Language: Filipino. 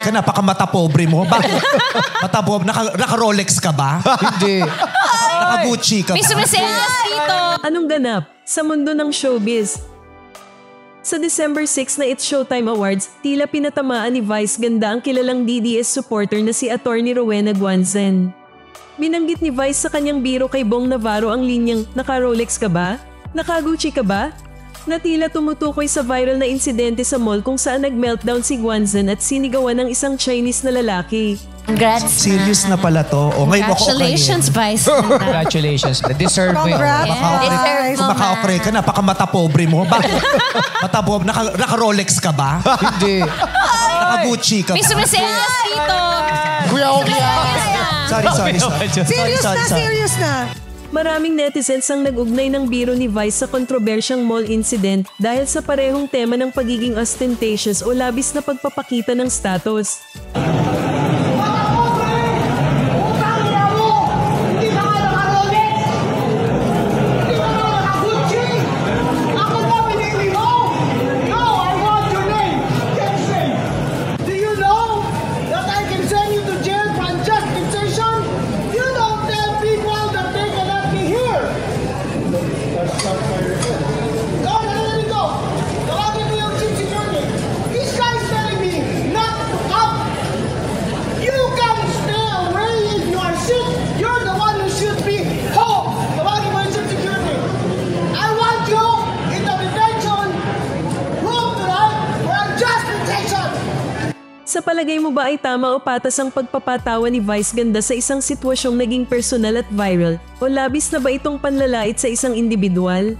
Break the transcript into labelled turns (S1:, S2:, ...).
S1: ka, napakamata pobre mo. Bakit? Mata pobre, naka-Rolex ka ba?
S2: Hindi.
S1: Naka-Gucci ka ba?
S3: May sumiselos dito.
S4: Anong ganap sa mundo ng showbiz? Sa December 6 na It's Showtime Awards, tila pinatamaan ni Vice ganda ang kilalang DDS supporter na si Attorney Rowena Guanzon. Binanggit ni Vice sa kanyang biro kay Bong Navarro ang linyang, naka-Rolex ka ba? Naka-Gucci ka ba? Na tila tumutukoy sa viral na insidente sa mall kung saan nag-meltdown si Guanzon at sinigawan ng isang Chinese na lalaki.
S3: Congrats.
S1: Serious na pala to. O, ngayon ako
S3: Congratulations, Vice.
S2: Congratulations. Deserve mo yun.
S3: Deserve mo,
S1: Maka-okray ka, napakamata pobre mo. Bakit? Mata pobre, naka-Rolex ka ba?
S2: Hindi.
S1: Naka-Gucci ka ba?
S3: May sumiselos dito.
S2: Kuya, okay.
S1: Sorry.
S5: Serious na.
S4: Maraming netizens ang nag-ugnay ng biro ni Vice sa kontrobersyang mall incident dahil sa parehong tema ng pagiging ostentatious o labis na pagpapakita ng status. Sa palagay mo ba ay tama o patas ang pagpapatawa ni Vice ganda sa isang sitwasyong naging personal at viral? O labis na ba itong panlalait sa isang individual?